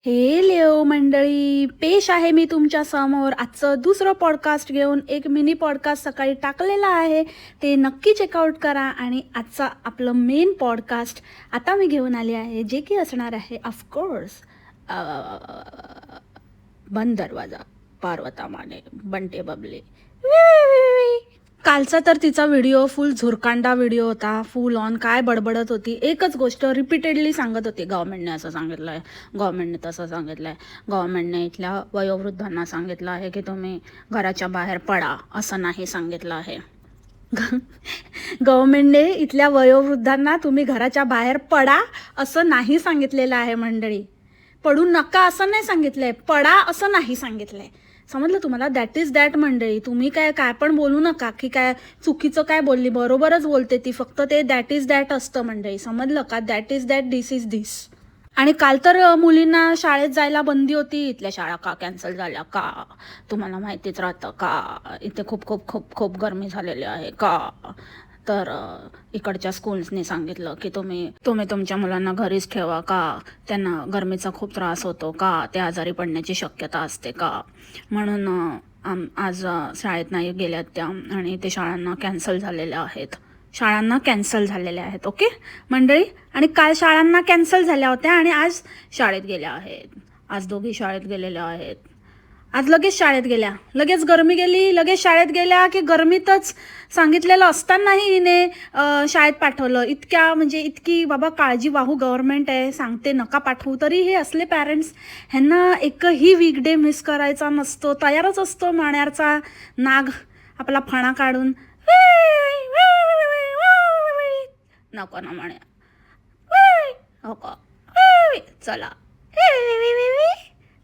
Hello मंडळी, पेश आहे मी तुमच्या समोर आजचं दुसरं पॉडकास्ट घेऊन. एक मिनी पॉडकास्ट सकाळी टाकलेला आहे, ते नक्की चेकआउट करा. आणि आजचा आपलं मेन पॉडकास्ट आता मी घेऊन आले आहे, जे की असणार आहे ऑफकोर्स बंद दरवाजा, पार्वता माने, बंटे बबले. कालचा तर तिचा व्हिडिओ फुल झुरकांडा व्हिडिओ होता. फुल ऑन काय बडबडत होती, एकच गोष्ट रिपीटेडली सांगत होती. गव्हर्नमेंटने असं सांगितलं आहे, गव्हर्नमेंटने तसं सांगितलं आहे, गव्हर्नमेंटने इथल्या वयोवृद्धांना सांगितलं आहे की तुम्ही घराच्या बाहेर पडा, असं नाही सांगितलं आहे. गव्हर्नमेंटने इथल्या वयोवृद्धांना तुम्ही घराच्या बाहेर पडा असं नाही सांगितलेलं आहे मंडळी. पडू नका असं नाही सांगितलंय, पडा असं नाही सांगितलंय. समजलं तुम्हाला? दॅट इज दॅट मंडळी. तुम्ही काय पण बोलू नका की काय चुकीचं काय बोलली, बरोबरच बोलते ती, फक्त ते दॅट इज दॅट असतं मंडळी. समजलं का? That is that, this is this. आणि काल तर मुलींना शाळेत जायला बंदी होती. इथल्या शाळा का कॅन्सल झाल्या का तुम्हाला माहितीच राहतं का? इथे खूप खूप खूप खूप गरमी झालेली आहे का? तर इकडच्या स्कूल्सने सांगितलं की तुम्ही तुमच्या मुलांना घरीच ठेवा का, त्यांना गरमीचा खूप त्रास होतो का, ते आजारी पडण्याची शक्यता असते का, म्हणून आज शाळेत नाही गेल्यात त्या आणि ते शाळांना कॅन्सल झालेल्या आहेत. ओके मंडळी? आणि काल शाळांना कॅन्सल झाल्या होत्या आणि आज शाळेत गेल्या आहेत. आज दोघी शाळेत गेलेल्या आहेत. आज लगेच शाळेत गेल्या, लगेच गरमी गेली, लगेच शाळेत गेल्या की गरमीतच सांगितलेलं असतानाही हिने शाळेत पाठवलं. इतकी बाबा काळजी वाहू गव्हर्नमेंट आहे, सांगते नका पाठवू, तरी हे असले पॅरेंट्स, ह्यांना एकही वीकडे मिस करायचा नसतो. तयारच असतो माण्याचा नाग आपला फणा काढून, नको ना म्हणे, हो का, चला.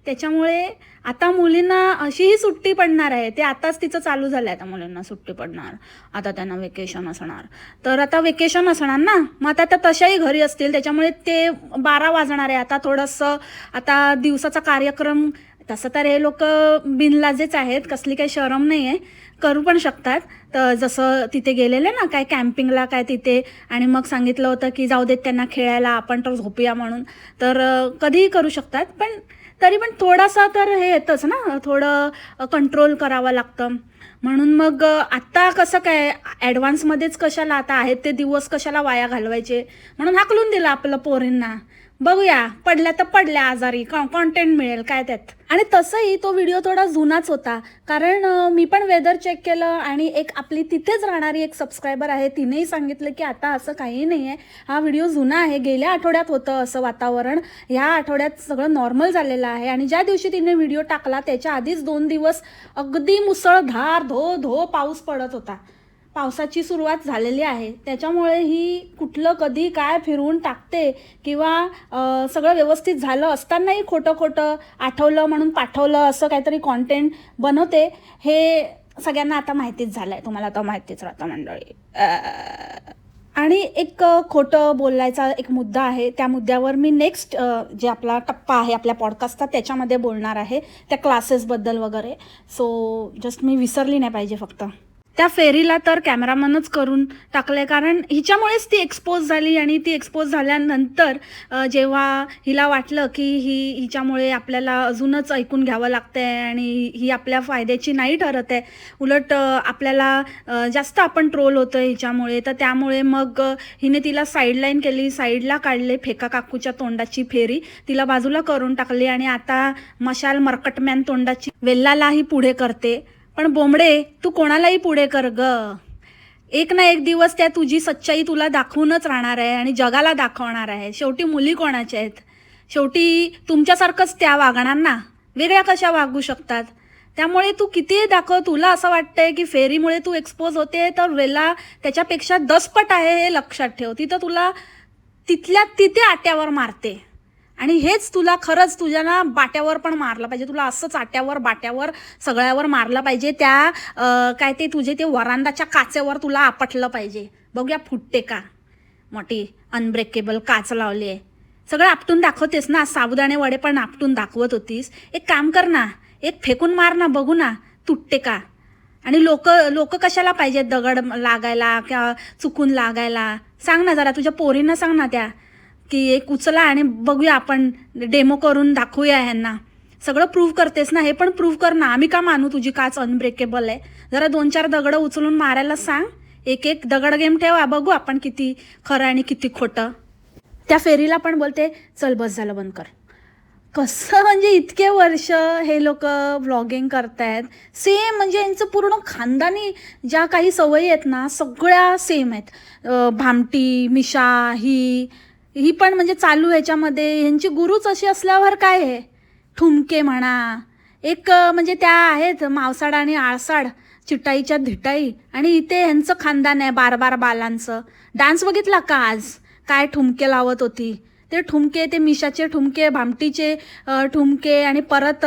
त्याच्यामुळे आता मुलींना अशीही सुट्टी पडणार आहे. ते आताच तिचं चालू झालं आहे, आता मुलींना सुट्टी पडणार, आता त्यांना वेकेशन असणार. तर आता वेकेशन असणार ना, मग आता त्या तशाही घरी असतील, त्याच्यामुळे ते 12 वाजणार आहे. आता थोडंसं आता दिवसाचा कार्यक्रम, तसं तर हे लोक बिनलाजेच आहेत, कसली काही शरम नाही आहे, करू पण शकतात. तर जसं तिथे गेलेले ना काय कॅम्पिंगला काय तिथे, आणि मग सांगितलं होतं की जाऊ देत त्यांना खेळायला, आपण तर झोपूया म्हणून, तर कधीही करू शकतात. पण तरी पण थोडासा तर हे येतंच ना, थोडं कंट्रोल करावं लागतं. म्हणून मग आत्ता कसं काय ॲडव्हान्समध्येच कशाला, आता आहेत ते दिवस कशाला वाया घालवायचे, म्हणून हाकलून दिलं आपलं पोरींना. बघूया, पडल्या तर पडल्या आजारी, कॉन्टेंट मिळेल काय त्यात. आणि तसंही तो व्हिडिओ थोडा जुनाच होता, कारण मी पण वेदर चेक केलं आणि एक आपली तिथेच राहणारी एक सबस्क्रायबर आहे, तिनेही सांगितलं की आता असं काही नाही आहे, हा व्हिडिओ जुना आहे, गेल्या आठवड्यात होतं असं वातावरण, ह्या आठवड्यात सगळं नॉर्मल झालेलं आहे. आणि ज्या दिवशी तिने व्हिडिओ टाकला त्याच्या आधीच 2 दिवस अगदी मुसळधार धो पाऊस पडत होता. पावसाची सुरुवात झालेली आहे, त्याच्यामुळे ही कुठलं कधी काय फिरवून टाकते, किंवा सगळं व्यवस्थित झालं असतानाही खोटं आठवलं म्हणून पाठवलं असं काहीतरी कॉन्टेंट बनवते. हे सगळ्यांना आता माहितीच झालं आहे, तुम्हाला आता माहितीच राहतं मंडळी. आणि एक खोटं बोलायचा एक मुद्दा आहे, त्या मुद्द्यावर मी नेक्स्ट जे आपला टप्पा आहे आपल्या पॉडकास्टचा त्याच्यामध्ये बोलणार आहे, त्या क्लासेसबद्दल वगैरे. सो जस्ट मी विसरली नाही पाहिजे फक्त. त्या फेरीला तर कॅमेरामनच करून टाकले, कारण हिच्यामुळेच ती एक्सपोज झाली. आणि ती एक्सपोज झाल्यानंतर जेव्हा हिला वाटलं की हिच्यामुळे आपल्याला अजूनच ऐकून घ्यावं लागतं आहे आणि ही आपल्या फायद्याची नाही ठरत आहे, उलट आपल्याला जास्त आपण ट्रोल होतो आहे हिच्यामुळे, तर त्यामुळे मग हिने तिला साईडलाईन केली, साईडला काढले, फेका काकूच्या तोंडाची फेरी तिला बाजूला करून टाकली. आणि आता मशाल मर्कटमॅन तोंडाची वेल्लालाही पुढे करते. पण बोंबडे, तू कोणालाही पुढे कर ग, एक ना एक दिवस त्या तुझी सच्चाई तुला दाखवूनच राहणार आहे आणि जगाला दाखवणार आहे. शेवटी मुली कोणाच्या आहेत? शेवटी तुमच्यासारखंच त्या वागणार ना, वेगळ्या कशा वागू शकतात? त्यामुळे तू कितीही दाखव, तुला असं वाटतंय की फेरीमुळे तू एक्सपोज होते, तर वेला त्याच्यापेक्षा 10 पट आहे, हे लक्षात ठेव. तिथं तुला तिथल्या तिथे आट्यावर मारते, आणि हेच तुला खरंच तुझ्या ना बाट्यावर पण मारलं पाहिजे. तुला असंच आट्यावर बाट्यावर सगळ्यावर मारलं पाहिजे. त्या काय ते तुझे ते वरांडाच्या काचेवर तुला आपटलं पाहिजे. बघूया फुटते का. मोठी अनब्रेकेबल काच लावली आहे, सगळं आपटून दाखवतेस ना. साबुदाणे वडे पण आपटून दाखवत होतीस. एक काम कर ना, एक फेकून मार ना, बघू ना तुटते का. आणि लोक कशाला पाहिजेत दगड लागायला किंवा चुकून लागायला? सांग ना जरा, तुझ्या पोरींना सांग ना, त्या की एक उचला आणि बघूया, आपण डेमो करून दाखवूया ह्यांना. सगळं प्रूव्ह करतेस ना, हे पण प्रूव्ह कर ना. आम्ही का मानू तुझी काच अनब्रेकेबल आहे? जरा 2-4 दगडं उचलून मारायला सांग. एक एक दगड गेम ठेवा, बघू आपण किती खरं आणि किती खोटं. त्या फेरीला पण बोलते, चल बस झालं, बंद कर. कसं म्हणजे इतके वर्ष हे लोक व्लॉगिंग करतायत. सेम म्हणजे यांचं पूर्ण खानदानी ज्या काही सवयी आहेत ना, सगळ्या सेम आहेत. भामटी, मिशा, ही पण म्हणजे चालू ह्याच्यामध्ये ह्यांची गुरुच अशी असल्यावर काय आहे. ठुमके म्हणा, एक म्हणजे त्या आहेत मावसाड आणि आळसाड, चिटाईच्या धिटाई, आणि इथे ह्यांचं खानदान आहे 12 बालांचं. डान्स बघितला का आज? काय ठुमके लावत होती. ते ठुमके, ते मिशाचे ठुमके, भामटीचे ठुमके, आणि परत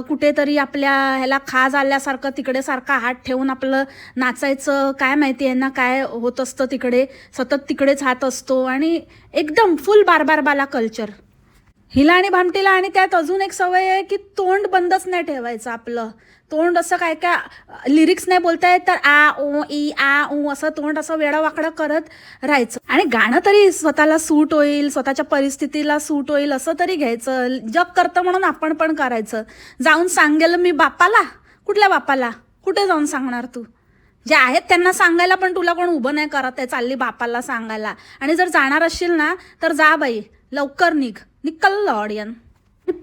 कुठेतरी आपल्या ह्याला खाज आल्यासारखं तिकडे सारखा हात ठेवून आपलं नाचायचं. काय माहिती यांना काय होत असतं तिकडे, सतत तिकडेच हात असतो, आणि एकदम फुल 12 बाला कल्चर. हिला आणि भामटीला. आणि त्यात अजून एक सवय आहे की तोंड बंदच नाही ठेवायचं आपलं. तोंड असं काय काय लिरिक्स नाही बोलता येत तर आ ओ ई आ ऊ असं तोंड असं वेडावाकडं करत राहायचं. आणि गाणं तरी स्वतःला सूट होईल, स्वतःच्या परिस्थितीला सूट होईल असं तरी घ्यायचं. जग करतं म्हणून आपण पण करायचं. जाऊन सांगेल मी बापाला? कुठल्या बापाला? कुठे जाऊन सांगणार तू? जे आहेत त्यांना सांगायला पण तुला कोण उभं नाही करत आहे, चालली बापाला सांगायला. आणि जर जाणार असशील ना तर जा बाई, लवकर निकल ऑडियन.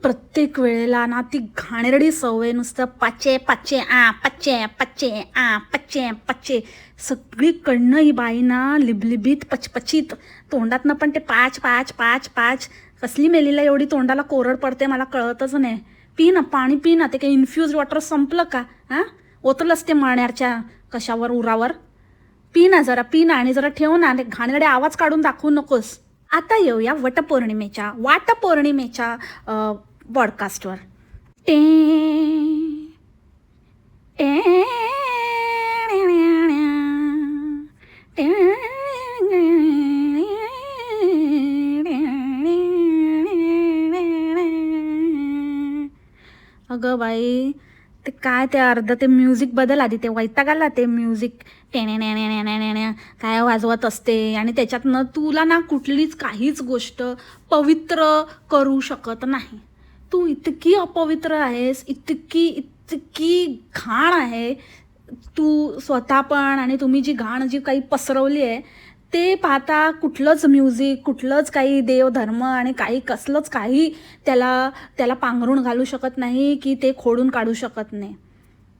प्रत्येक वेळेला ना ती घाणेरडी सवय, नुसतं पाचे पाचे आ पच्चे पच्चे आ पच्चे पच्चे. सगळीकडनं ही बाई ना लिबलिबीत पचपचित, तोंडातनं पण ते पाच पाच पाच पाच. कसली मेलीला एवढी तोंडाला कोरड पडते मला कळतच नाही. पी ना पाणी, पी ना. ते काही इन्फ्युज वॉटर संपलं का? ओतलंच ते मळण्याच्या कशावर उरावर. पी ना जरा, पी ना, आणि जरा ठेव ना. ते घाणेरडे आवाज काढून दाखवू नकोस. आता येऊया वाटपौर्णिमेच्या पॉडकास्टवर. अगं बाई, ते काय ते अर्ध ते म्युझिक बदल आधी. ते वैतागाला ते म्युझिक काय वाजवत असते, आणि त्याच्यातनं तुला ना कुठलीच काहीच गोष्ट पवित्र करू शकत नाही. तू इतकी अपवित्र आहेस, इतकी घाण आहे तू स्वतः पण. आणि तुम्ही जी घाण जी काही पसरवली आहे ते पाहता कुठलंच म्युझिक, कुठलंच काही देवधर्म आणि कसलंच काही त्याला पांघरून घालू शकत नाही की ते खोडून काढू शकत नाही.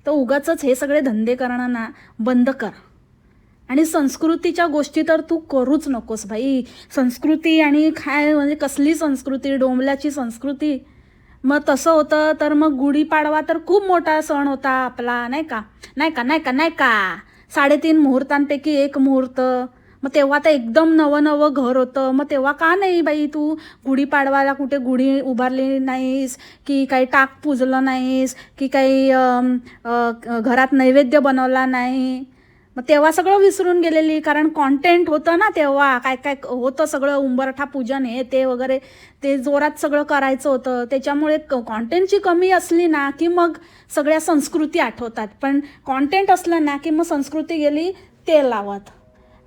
तर उगाचच हे सगळे धंदे करणं ना बंद कर. आणि संस्कृतीच्या गोष्टी तर तू करूच नकोस भाई. संस्कृती आणि काय म्हणजे कसली संस्कृती? डोंबल्याची संस्कृती. मग तसं होतं तर मग गुढीपाडवा तर खूप मोठा सण होता आपला, नाही का? 3.5 मुहूर्तांपैकी एक मुहूर्त. मग तेव्हा तर एकदम नवं घर होतं. मग तेव्हा का नाही बाई तू गुढीपाडवाला कुठे गुढी उभारली नाहीस, की काही टाक पुजलं नाहीस, की काही घरात नैवेद्य बनवला नाही? मग तेव्हा सगळं विसरून गेलेली, कारण कॉन्टेंट होतं ना तेव्हा. काय होतं सगळं, उंबरठा पूजन हे ते वगैरे, ते जोरात सगळं करायचं होतं. त्याच्यामुळे कॉन्टेंटची कमी असली ना की मग सगळ्या संस्कृती आठवतात. पण कॉन्टेंट असलं ना की मग संस्कृती गेली तेल लावत.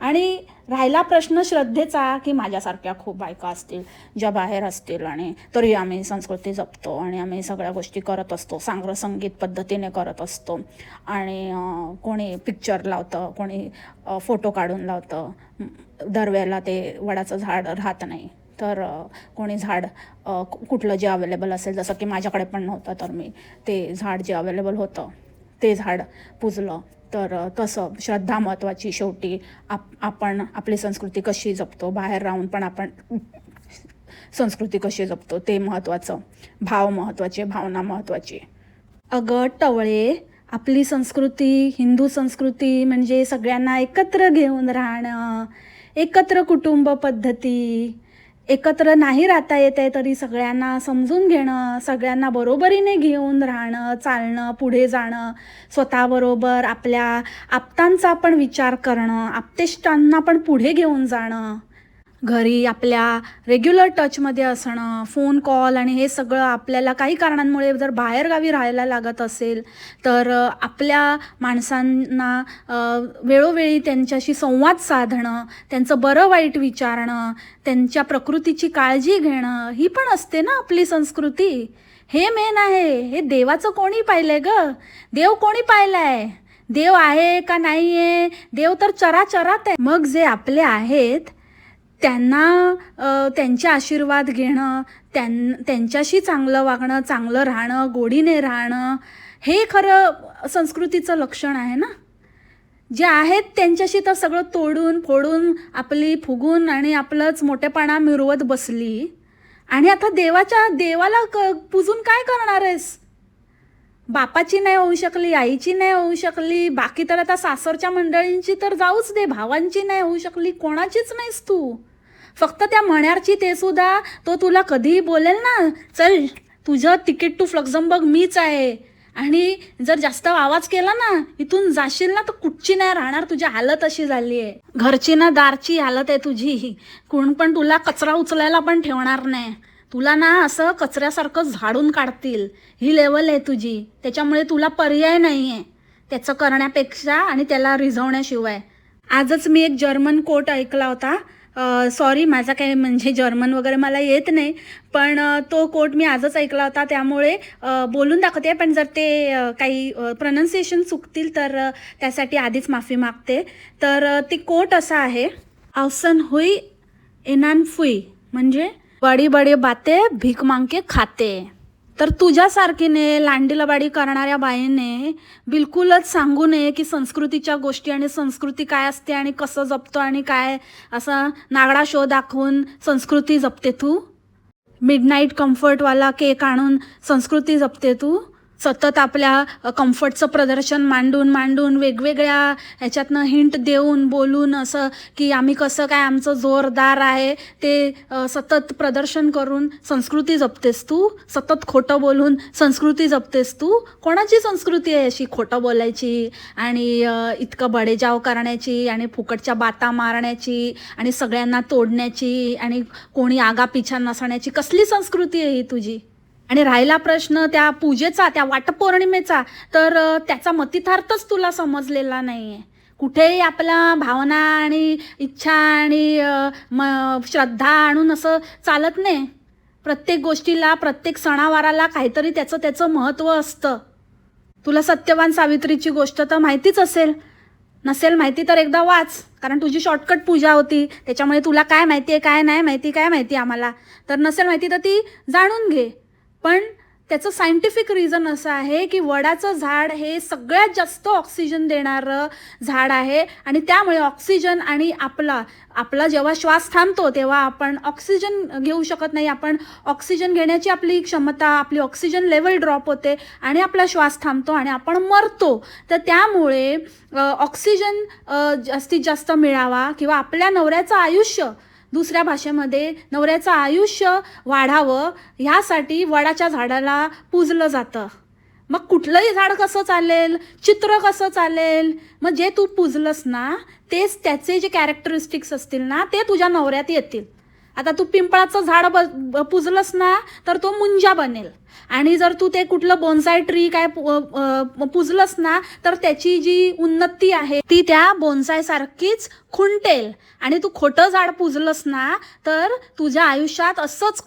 आणि राहिला प्रश्न श्रद्धेचा, की माझ्यासारख्या खूप बायका असतील ज्या बाहेर असतील आणि तरी आम्ही संस्कृती जपतो आणि आम्ही सगळ्या गोष्टी करत असतो, संगीत पद्धतीने करत असतो. आणि कोणी पिक्चर लावतं, कोणी फोटो काढून लावतं. दरवेळेला ते वडाचं झाड राहत नाही, तर कोणी झाड कुठलं जे अवेलेबल असेल, जसं की माझ्याकडे पण नव्हतं तर मी ते झाड जे अवेलेबल होतं ते झाड पुजलं. तर तसं श्रद्धा महत्त्वाची. शेवटी आपण आपली संस्कृती कशी जपतो, बाहेर राहून पण आपण संस्कृती कशी जपतो ते महत्त्वाचं. भाव महत्त्वाचे, भावना महत्त्वाची. अगं टवळे, आपली संस्कृती, हिंदू संस्कृती म्हणजे सगळ्यांना एकत्र घेऊन राहणं, एकत्र कुटुंब पद्धती. एकत्र नाही राहता येत आहे तरी सगळ्यांना समजून घेणं, सगळ्यांना बरोबरीने घेऊन राहणं, चालणं, पुढे जाणं, स्वतःबरोबर आपल्या आप्तांचा पण विचार करणं, आप्तेष्टांना पण पुढे घेऊन जाणं. घरी आपल्या रेग्युलर टचमध्ये असणं, फोन कॉल आणि हे सगळं आपल्याला काही कारणांमुळे जर बाहेरगावी राहायला लागत असेल तर आपल्या माणसांना वेळोवेळी त्यांच्याशी संवाद साधणं, त्यांचं बरं वाईट विचारणं, त्यांच्या प्रकृतीची काळजी घेणं, ही पण असते ना आपली संस्कृती. हे मेन आहे. हे देवाचं कोणी पाहिलंय ग? देव कोणी पाहिलाय? देव आहे का नाही आहे? देव तर चराचरात आहे. मग जे आपले आहेत त्यांना त्यांचे आशीर्वाद घेणं, त्यांच्याशी चांगलं वागणं, चांगलं राहणं, गोडीने राहणं, हे खरं संस्कृतीचं लक्षण आहे ना. जे आहेत त्यांच्याशी तर सगळं तोडून फोडून आपली फुगून आणि आपलंच मोठेपणा मिरवत बसली. आणि आता देवाला पूजून काय करणार आहेस? बापाची नाही होऊ शकली, आईची नाही होऊ शकली, बाकी तर आता सासरच्या मंडळींची तर जाऊच दे, भावांची नाही होऊ शकली, कोणाचीच नाहीस तू. फक्त त्या मण्यारची, ते सुद्धा तो तुला कधीही बोलेल ना, चल तुझं तिकीट टू फ्लक्झमबर्ग मीच आहे, आणि जर जास्त आवाज केला ना, इथून जाशील ना, तर कुठची नाही राहणार, तुझी हालत अशी झाली आहे. घरची ना दारची हालत आहे तुझी. कोण पण तुला कचरा उचलायला पण ठेवणार नाही. तुला ना असं कचऱ्यासारखं झाडून काढतील. ही लेवल आहे तुझी. त्याच्यामुळे तुला पर्याय नाही आहे त्याचं करण्यापेक्षा आणि त्याला रिझवण्याशिवाय. आजच मी एक जर्मन कोट ऐकला होता. सॉरी, माझा काही म्हणजे जर्मन वगैरे मला येत नाही, पण तो कोट मी आजच ऐकला होता, त्यामुळे बोलून दाखवते. पण जर ते काही प्रोनाऊन्सिएशन चुकतील तर त्यासाठी आधीच माफी मागते. तर ती कोट असा आहे, औसन हुई एनान फुई, म्हणजे बडी बडी बाते भीक मांगे खाते. तर तुझ्यासारखीने लांडीलबाडी करणाऱ्या बाईने बिलकुलच सांगू नये की संस्कृतीच्या गोष्टी आणि संस्कृती काय असते आणि कसं जपतो आणि काय, असं नागडा शो दाखवून संस्कृती जपते तू. मिडनाईट कम्फर्टवाला केक आणून संस्कृती जपते तू. सतत आपल्या कम्फर्टचं प्रदर्शन मांडून वेगवेगळ्या ह्याच्यातनं हिंट देऊन बोलून असं की आम्ही कसं काय, आमचं जोरदार आहे, ते सतत प्रदर्शन करून संस्कृती जपतेस तू. सतत खोटं बोलून संस्कृती जपतेस तू. कोणाची संस्कृती आहे अशी खोटं बोलायची आणि इतकं बडेजाव करण्याची आणि फुकटच्या बाता मारण्याची आणि सगळ्यांना तोडण्याची आणि कोणी आगापिछा नसण्याची? कसली संस्कृती आहे ही तुझी? आणि राहिला प्रश्न त्या पूजेचा, त्या वाटपौर्णिमेचा, तर त्याचा मतितार्थच तुला समजलेला नाही आहे. कुठेही आपला भावना आणि इच्छा आणि श्रद्धा आणून असं चालत नाही. प्रत्येक गोष्टीला, प्रत्येक सणावाराला काहीतरी त्याचं महत्त्व असतं. तुला सत्यवान सावित्रीची गोष्ट तर माहितीच असेल. नसेल माहिती तर एकदा वाच, कारण तुझी शॉर्टकट पूजा होती, त्याच्यामुळे तुला काय माहिती आहे, काय नाही माहिती, काय माहिती आम्हाला. तर नसेल माहिती तर ती जाणून घे. पण त्याचं सायंटिफिक रिझन असं आहे की वडाचं झाड हे सगळ्यात जास्त ऑक्सिजन देणारं झाड आहे, आणि त्यामुळे ऑक्सिजन आणि आपला जेव्हा श्वास थांबतो तेव्हा आपण ऑक्सिजन घेऊ शकत नाही. आपण ऑक्सिजन घेण्याची आपली क्षमता, आपली ऑक्सिजन लेवल ड्रॉप होते आणि आपला श्वास थांबतो आणि आपण मरतो. तर त्यामुळे ऑक्सिजन जास्तीत जास्त मिळावा किंवा आपल्या नवऱ्याचं आयुष्य, दुसऱ्या भाषेमध्ये नवऱ्याचं आयुष्य वाढावं, ह्यासाठी वडाच्या झाडाला पूजलं जातं. मग कुठलंही झाड कसं चालेल, चित्र कसं चालेल, मग जे तू पूजलंस ना, तेच त्याचे जे कॅरेक्टरिस्टिक्स असतील ना, ते तुझ्या नवऱ्यात येतील. आता तू पिंपळाचं झाड पूजलंस ना, तर तो मुंजा बनेल. आणि जर तू ते कुठलं बोन्साय ट्री काय पूजलंस ना, तर त्याची जी उन्नती आहे ती त्या बोन्साय सारखीच खुंटेल. आणि तू खोटं झाड पूजलंस ना, तर तुझ्या आयुष्यात असंच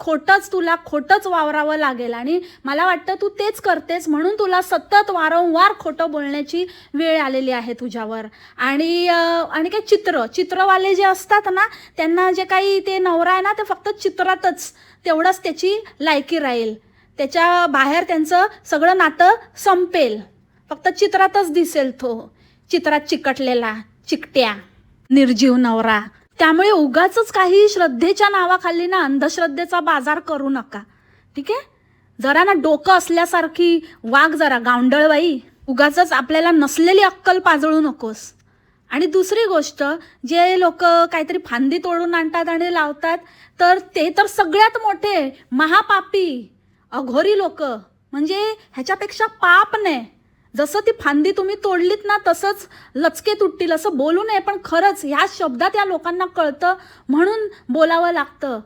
तुला खोटंच वावरावं लागेल. आणि मला वाटतं तू तेच करतेस, म्हणून तुला सतत वारंवार खोटं बोलण्याची वेळ आलेली आहे तुझ्यावर. आणि काही चित्रवाले जे असतात ना, त्यांना जे काही ते नवरा आहे ना, ते फक्त चित्रातच तेवढंच त्याची लायकी राहील. त्याच्या बाहेर त्यांचं सगळं नातं संपेल. फक्त चित्रातच दिसेल तो, चित्रात चिकटलेला चिकट्या निर्जीव नवरा. त्यामुळे उगाचच काही श्रद्धेच्या नावाखाली ना अंधश्रद्धेचा बाजार करू नका, ठीक आहे? जरा ना डोकं असल्यासारखी वाग, जरा गावंडळबाई. उगाचच आपल्याला नसलेली अक्कल पाजळू नकोस. आणि दुसरी गोष्ट, जे लोक काहीतरी फांदी तोडून आणतात आणि लावतात, तर ते तर सगळ्यात मोठे महापापी अघोरी लोक. म्हणजे ह्याच्यापेक्षा पाप नाही. जसं ती फांदी तुम्ही तोडलीत ना तसंच लचके तुटतील असं बोलू नये, पण खरंच ह्या शब्दात या लोकांना कळतं म्हणून बोलावं लागतं.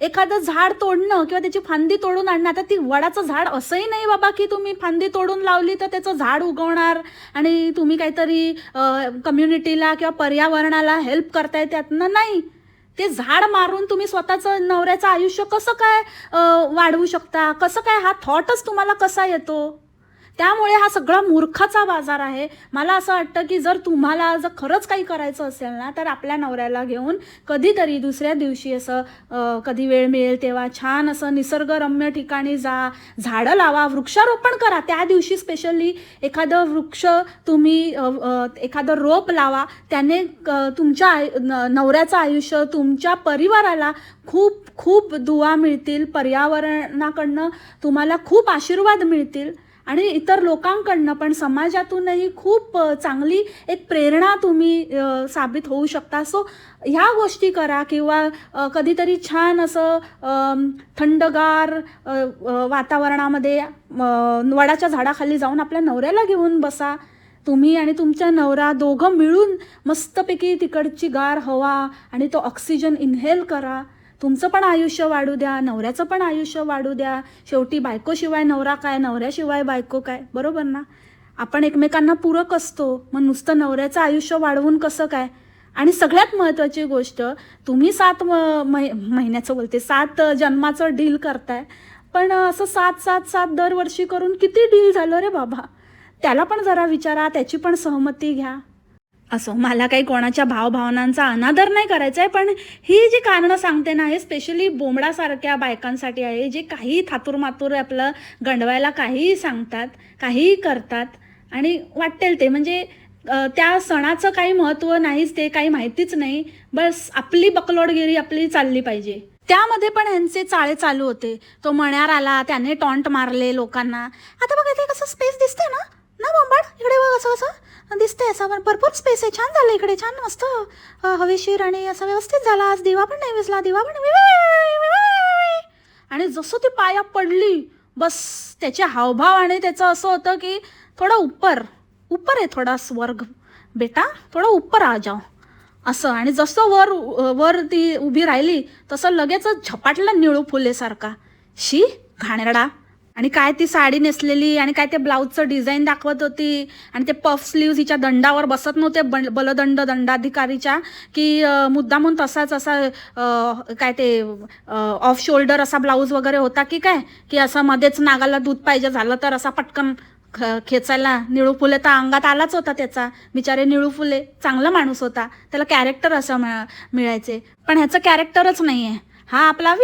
एखादं झाड तोडणं किंवा त्याची फांदी तोडून आणणं, आता ती वडाचं झाड असंही नाही बाबा की तुम्ही फांदी तोडून लावली तर त्याचं झाड उगवणार आणि तुम्ही काहीतरी कम्युनिटीला किंवा पर्यावरणाला हेल्प करताय त्यातनं नाही. ते झाड मारून तुम्ही स्वतःचं नवऱ्याचं आयुष्य कसं काय वाढवू शकता, कसं काय हा थॉटच तुम्हाला कसा येतो. त्यामुळे हा सगळा मूर्खाचा बाजार आहे. मला असं वाटतं की जर तुम्हाला जर खरंच काही करायचं असेल ना तर आपल्या नवऱ्याला घेऊन कधीतरी दुसऱ्या दिवशी असं कधी वेळ मिळेल तेव्हा छान असं निसर्गरम्य ठिकाणी जा, झाडं लावा, वृक्षारोपण करा. त्या दिवशी स्पेशली एखादं वृक्ष तुम्ही एखादं रोप लावा. त्याने तुमच्या नवऱ्याचं आयुष्य, तुमच्या परिवाराला खूप खूप दुआ मिळतील, पर्यावरणाकडनं तुम्हाला खूप आशीर्वाद मिळतील आणि इतर लोकांकडनं पण, समाजातूनही खूप चांगली एक प्रेरणा तुम्ही साबित होऊ शकता. सो ह्या गोष्टी करा किंवा कधीतरी छान असं थंडगार वातावरणामध्ये वडाच्या झाडाखाली जाऊन आपल्या नवऱ्याला घेऊन बसा. तुम्ही आणि तुमचा नवरा दोघं मिळून मस्तपैकी तिकडची गार हवा आणि तो ऑक्सिजन इन्हेल करा. तुमचं पण आयुष्य वाढू द्या, नवऱ्याचं पण आयुष्य वाढू द्या. शेवटी बायकोशिवाय नवरा काय, नवऱ्याशिवाय बायको काय, बरोबर ना. आपण एकमेकांना पूरक असतो, मग नुसतं नवऱ्याचं आयुष्य वाढवून कसं काय. आणि सगळ्यात महत्त्वाची गोष्ट, तुम्ही 7 महिन्याचं बोलते 7 जन्माचं डील करताय, पण असं 7 दरवर्षी करून किती डील झालं रे बाबा. त्याला पण जरा विचारा, त्याची पण सहमती घ्या. असो, मला काही कोणाच्या भावभावनांचा अनादर नाही करायचा आहे, पण ही जी कारणं सांगते ना हे स्पेशली बोंबडासारख्या बायकांसाठी आहे, जे काही थातूरमातूर आपलं गंडवायला काहीही सांगतात, काहीही करतात आणि वाटेल ते. म्हणजे त्या सणाचं काही महत्त्व नाहीच, ते काही माहितीच नाही, बस आपली बकलोडगिरी आपली चालली पाहिजे. त्यामध्ये पण ह्यांचे चाळे चालू होते. तो मण्यार आला, त्याने टॉन्ट मारले लोकांना. आता बघा इथे कसं स्पेस दिसते ना बोंबाड, इकडे बघ असं असं दिसतंय, असं भरपूर स्पेस आहे, छान झालं इकडे, छान मस्त हवेशीर आणि असं व्यवस्थित झाला. आज दिवा पण नाही विसला, दिवा पण आणि जसं ती पाया पडली बस त्याचे हावभाव आणि त्याचं असं होतं की थोडा ऊपर आहे, थोडा स्वर्ग बेटा, थोडा ऊपर आ जाओ असं. आणि जसं वर ती उभी राहिली तसं लगेच झपाटलं निळू फुलेसारखा. शी घाणेरडा. आणि काय ती साडी नेसलेली आणि काय ते ब्लाऊजचं डिझाईन दाखवत होती आणि ते पफ स्लीव्ज हिच्या दंडावर बसत नव्हते दंडाधिकारीच्या, की मुद्दामून तसाच असा काय ते ऑफ शोल्डर असा ब्लाऊज वगैरे होता की काय, की असं मध्येच नागाला दूध पाहिजे झालं तर असा पटकन खेचायला. निळू फुले तर अंगात आलाच होता त्याचा. बिचारे निळू फुले चांगला माणूस होता, त्याला कॅरेक्टर असं मिळायचे, पण ह्याचं कॅरेक्टरच नाही आहे. हा आपला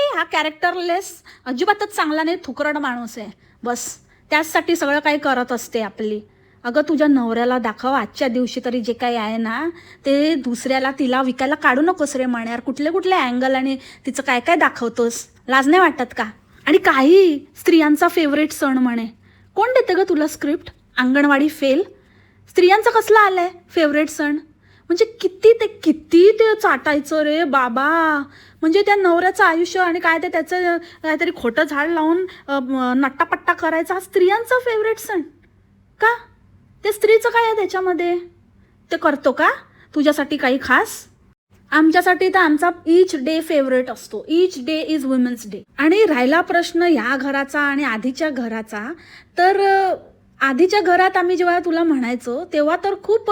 हा कॅरेक्टरलेस, अजिबातच चांगला नाही, थुकरड माणूस आहे. बस त्याचसाठी सगळं काही करत असते आपली. अगं तुझ्या नवऱ्याला दाखव आजच्या दिवशी तरी जे काही आहे ना ते, दुसऱ्याला तिला विकायला काढू नकोस रे मण्यार. कुठले कुठले अँगल आणि तिचं काय काय दाखवतोस, लाज नाही वाटत का. आणि काही स्त्रियांचा फेवरेट सण म्हणे, कोण देते ग तुला स्क्रिप्ट. अंगणवाडी फेल. स्त्रियांचा कसला आलाय फेवरेट सण. म्हणजे किती ते चाटायचं रे बाबा. म्हणजे त्या नवऱ्याचं आयुष्य आणि काय ते त्याचं काहीतरी खोटं झाड लावून नट्टापट्टा करायचा, हा स्त्रियांचा फेवरेट सण का. ते स्त्रीचं काय आहे त्याच्यामध्ये, ते करतो का तुझ्यासाठी काही खास. आमच्यासाठी तर आमचा ईच डे फेवरेट असतो. Each day is women's day. आणि राहिला प्रश्न या घराचा आणि आधीच्या घराचा, तर आधीच्या घरात आम्ही जेव्हा तुला म्हणायचो तेव्हा तर खूप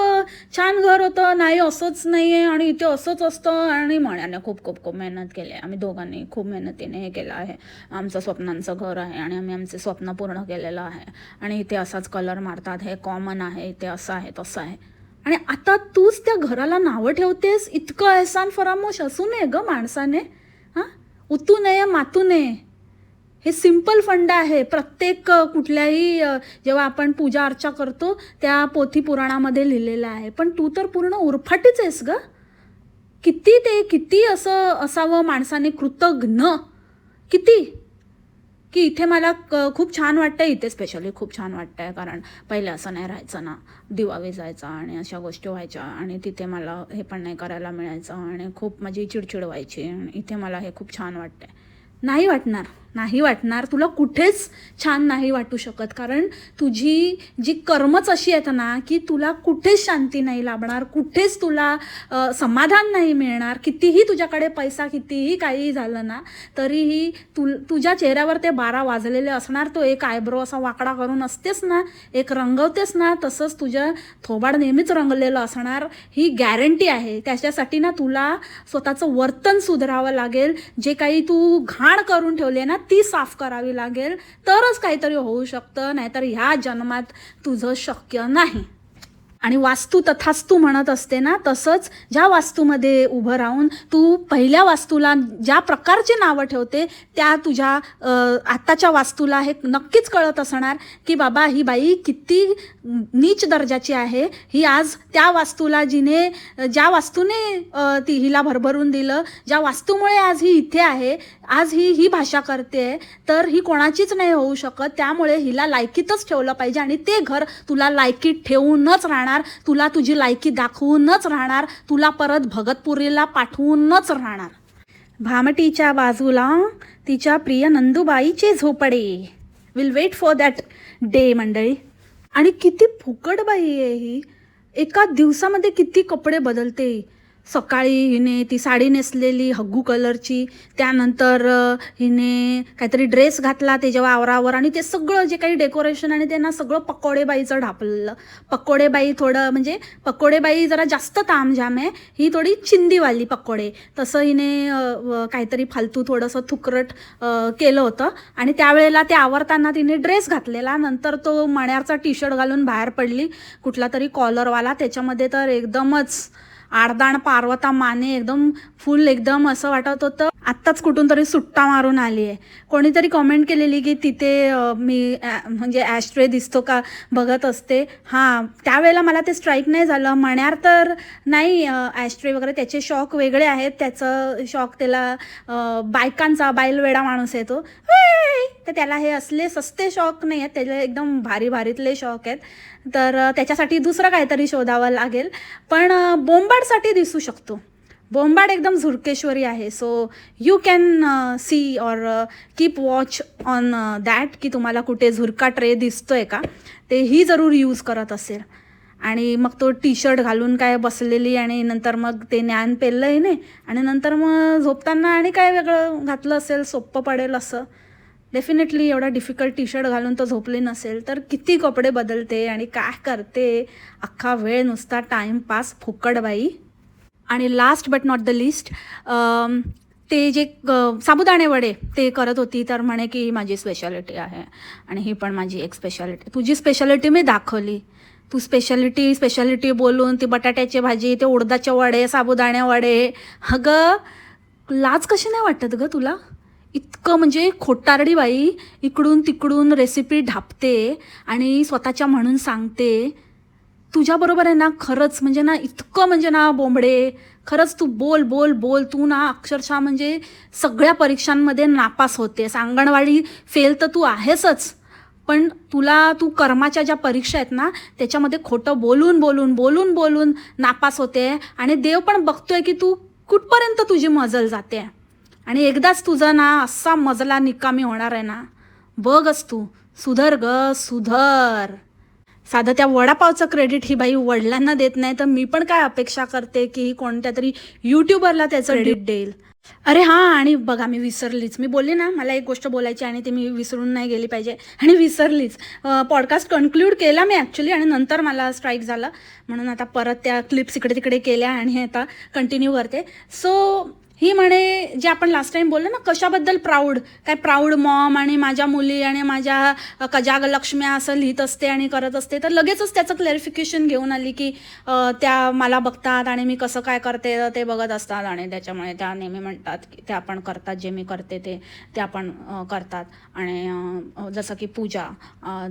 छान घर होतं, नाही असंच नाही आहे आणि इथे असंच असतं. आणि म्हण्याने खूप मेहनत केली आहे, आम्ही दोघांनी खूप मेहनतीने हे केलं आहे. आमचं स्वप्नांचं घर आहे आणि आम्ही आमचे स्वप्न पूर्ण केलेलं आहे आणि इथे असाच कलर मारतात, हे कॉमन आहे, इथे असं आहे तसं आहे. आणि आता तूच त्या घराला नावं ठेवतेस. इतकं एहसान फरामोश असू नये ग माणसाने. हां, उतू नये मातू नये, हे सिंपल फंड आहे. प्रत्येक कुठल्याही जेव्हा आपण पूजा अर्चा करतो त्या पोथी पुराणामध्ये लिहिलेलं आहे. पण तू तर पूर्ण उरफाटीच आहेस ग. किती असं असावं माणसाने कृतज्ञ, किती, की इथे मला खूप छान वाटतं. इथे स्पेशली खूप छान वाटतंय कारण पहिले असं नाही राहायचं ना, दिवा विजायचा आणि अशा गोष्टी व्हायच्या आणि तिथे मला हे पण नाही करायला मिळायचं आणि खूप माझी चिडचिड व्हायची. आणि इथे मला हे खूप छान वाटतंय. नाही वाटणार, नाही वाटणार, तुला कुठेच छान नाही वाटू शकत. कारण तुझी जी कर्मच अशी आहेत ना की तुला कुठेच शांती नाही लाभणार, कुठेच तुला समाधान नाही मिळणार. कितीही तुझ्याकडे पैसा, कितीही काही झालं ना तरीही तुझ्या चेहऱ्यावर ते 12 वाजलेले असणार. तो एक आयब्रो असा वाकडा करून असतेस ना, एक रंगवतेस ना, तसंच तुझं थोबाड नेहमीच रंगलेलं असणार. ही गॅरंटी आहे. त्याच्यासाठी ना तुला स्वतःचं वर्तन सुधारावं लागेल. जे काही तू घाण करून ठेवली ना ती साफ करावी लागेल, तरच काहीतरी होऊ शकतं. नाहीतर ह्या जन्मात तुझं शक्य नाही. आणि वास्तू तथास्तू म्हणत असते ना, तसंच ज्या वास्तूमध्ये उभं राहून तू पहिल्या वास्तूला ज्या प्रकारची नावं ठेवते त्या तुझ्या आत्ताच्या वास्तूला हे नक्कीच कळत असणार की बाबा ही बाई किती नीच दर्जाची आहे. ही आज त्या वास्तूला ज्या वास्तूने ती हिला भरभरून दिलं, ज्या वास्तूमुळे आज ही इथे आहे, आज ही भाषा करते, तर ही कोणाचीच नाही होऊ शकत. त्यामुळे हिला लायकीतच ठेवलं पाहिजे आणि ते घर तुला लायकीत ठेवूनच राहणार, तुला तुझी लायकी दाखवूनच राहणार, तुला परत भगतपुरीला पाठवूनच राहणार. भामटीच्या बाजूला तिच्या प्रिय नंदुबाईचे झोपडे. Will wait for that day मंडळी. आणि किती फुकट बाई आहे ही, एका दिवसामध्ये किती कपडे बदलते. सकाळी हिने ती साडी नेसलेली हग्गू कलरची, त्यानंतर हिने काहीतरी ड्रेस घातला त्याच्या आवरावर, आणि ते सगळं जे काही डेकोरेशन आणि ते ना सगळं पकोडेबाईचं ढापलेलं. पकोडेबाई थोडं म्हणजे पकोडेबाई जरा जास्त तामझाम आहे, ही थोडी चिंदीवाली पकोडे. तसं हिने काहीतरी फालतू थोडंसं थुकरट केलं होतं. आणि त्यावेळेला ते आवरताना तिने ड्रेस घातलेला, नंतर तो मण्याचा टी शर्ट घालून बाहेर पडली, कुठला तरी कॉलरवाला. त्याच्यामध्ये तर एकदमच आडदाण पार्वता माने, एकदम फुल, एकदम असं वाटत होतं आत्ताच कुठून तरी सुट्टा मारून आली आहे. कोणीतरी कॉमेंट केलेली की तिथे मी म्हणजे ॲस्ट्रे दिसतो का बघत असते. हां, त्यावेळेला मला ते स्ट्राईक नाही झालं. मण्यार तर नाही ॲस्ट्रे वगैरे, त्याचे शॉक वेगळे आहेत. त्याचं शॉक त्याला बायकांचा बैलवेडा माणूस आहे तो, तर त्याला हे असले सस्ते शॉक नाही आहेत, त्याला एकदम भारी भारीतले शॉक आहेत. तर त्याच्यासाठी दुसरं काहीतरी शोधावं लागेल. पण बोंबाडसाठी दिसू शकतो. बोंबाड एकदम झुरकेश्वरी आहे. So you can see or keep watch on that की तुम्हाला कुठे झुरका ट्रे दिसतोय का, ते ही जरूर यूज करत असेल. आणि मग तो टी शर्ट घालून काय बसलेली, आणि नंतर मग ते ज्ञान पेललं हिने, आणि नंतर मग झोपताना आणि काय वेगळं घातलं असेल, सोपं पडेल असं. डेफिनेटली एवढा डिफिकल्ट टी शर्ट घालून तर झोपली नसेल, तर किती कपडे बदलते आणि काय करते, अख्खा वेळ नुसता टाईमपास, फुकट बाई. आणि last but not the list, ते जे साबुदाणे वडे ते करत होती, तर म्हणे की माझी स्पेशालिटी आहे आणि ही पण माझी एक स्पेशालिटी. तुझी स्पेशालिटी मी दाखवली. तू स्पेशालिटी बोलून ती बटाट्याची भाजी, ते उडदाचे वडे, साबुदाणे वडे, अगं लाज कशी नाही वाटत गं तुला? इतकं म्हणजे खोटारडी बाई, इकडून तिकडून रेसिपी ढापते आणि स्वतःच्या म्हणून सांगते. तुझ्याबरोबर आहे ना खरंच म्हणजे ना इतकं म्हणजे ना बोंबडे, खरंच तू बोल बोल बोल, तू ना अक्षरशः म्हणजे सगळ्या परीक्षांमध्ये नापास होते. अंगणवाडी फेल तर तू आहेसच, पण तू कर्माच्या ज्या परीक्षा आहेत ना त्याच्यामध्ये खोटं बोलून बोलून बोलून बोलून नापास होते. आणि देव पण बघतोय की तू कुठपर्यंत तुझी मजल जाते. आणि एकदाच तुझा ना असा मजला निकामी होणार आहे ना, बघच तू. सुधर ग, सुधर. साधं त्या वडापावचं क्रेडिट ही बाई वडिलांना देत नाही, तर मी पण काय अपेक्षा करते की कोणत्या तरी यूट्यूबरला त्याचं क्रेडिट देईल. अरे हां, आणि बघा मी विसरलीच. मी बोलले ना मला एक गोष्ट बोलायची आणि ती मी विसरून नाही गेली पाहिजे, आणि विसरलीच. पॉडकास्ट कन्क्लूड केला मी ॲक्च्युली, आणि नंतर मला स्ट्राईक झाला म्हणून आता परत त्या क्लिप्स इकडे तिकडे केल्या आणि आता कंटिन्यू करते. सो ही म्हणे जे आपण लास्ट टाइम बोललो ना कशाबद्दल प्राऊड, काय प्राऊड मॉम आणि माझ्या मुली आणि माझ्या कजागलक्ष्म्या असं लिहित असते आणि करत असते. तर लगेचच त्याचं क्लॅरिफिकेशन घेऊन आली की त्या मला बघतात आणि मी कसं काय करते ते बघत असतात, आणि त्याच्यामुळे त्या नेहमी म्हणतात की ते आपण करतात, जे मी करते ते आपण करतात. आणि जसं की पूजा,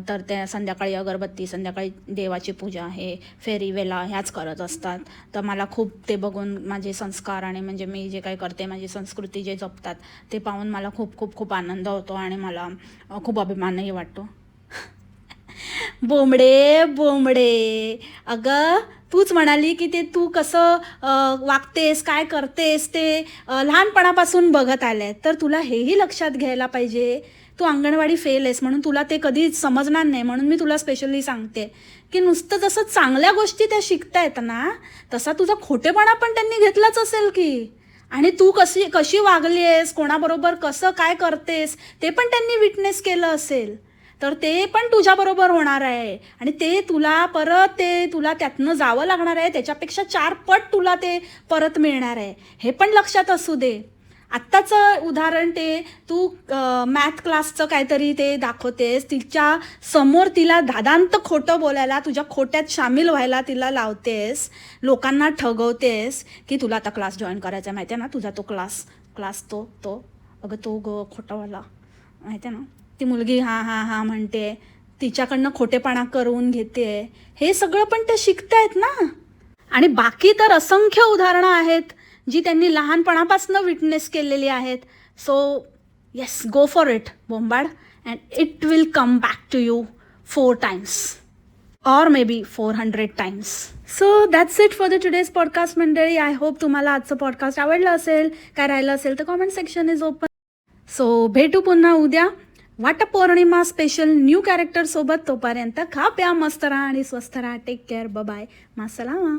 तर त्या संध्याकाळी अगरबत्ती, संध्याकाळी देवाची पूजा, हे फेरी वेला ह्याच करत असतात. तर मला खूप ते बघून माझे संस्कार आणि म्हणजे मी जे काही करते, माझी संस्कृती जे जपतात ते पाहून मला खूप खूप खूप आनंद होतो आणि मला खूप अभिमानही वाटतो. बोंबडे बोंबडे, अगं तूच म्हणाली की ते तू कसं वागतेस काय करतेस ते लहानपणापासून बघत आले, तर तुला हेही लक्षात घ्यायला पाहिजे. तू अंगणवाडी फेल आहेस म्हणून तुला ते कधी समजणार नाही, म्हणून मी तुला स्पेशली सांगते की नुसतं जसं चांगल्या गोष्टी त्या शिकतायत ना, तसा तुझा खोटेपणा पण त्यांनी घेतलाच असेल की. आणि तू कशी कशी वागली आहेस, कोणाबरोबर कसं काय करतेस ते पण त्यांनी विटनेस केलं असेल, तर ते पण तुझ्याबरोबर होणार आहे. आणि ते तुला परत ते तुला त्यातनं जावं लागणार आहे, त्याच्यापेक्षा 4 पट तुला ते परत मिळणार आहे, हे पण लक्षात असू दे. आत्ताचं उदाहरण ते तू मॅथ क्लासचं काहीतरी ते दाखवतेस, तिच्या समोर तिला दादांत खोटं बोलायला, तुझ्या खोट्यात सामील व्हायला तिला लावतेस, लोकांना ठगवतेस की तुला आता क्लास जॉईन करायचा आहे, माहिती आहे ना, तुझा तो क्लास क्लास तो तो अगं तो खोटावाला, माहिती आहे ना, ती मुलगी हां हां हां म्हणते, तिच्याकडनं खोटेपणा करून घेते, हे सगळं पण ते शिकतायत ना. आणि बाकी तर असंख्य उदाहरणं आहेत जी त्यांनी लहानपणापासून विटनेस केलेली आहेत. So yes, go for it बोंबाड, and it will come back to you 4 times or maybe 400 times. So that's it for the today's podcast मंडळी. आय होप तुम्हाला आजचं पॉडकास्ट आवडलं असेल. काय राहिलं असेल तर comment section is open. So भेटू पुन्हा उद्या वटपौर्णिमा स्पेशल न्यू कॅरेक्टर सोबत. तोपर्यंत खा प्या मस्त राहा आणि स्वस्थ राहा. Take care. बाय. मासलामा.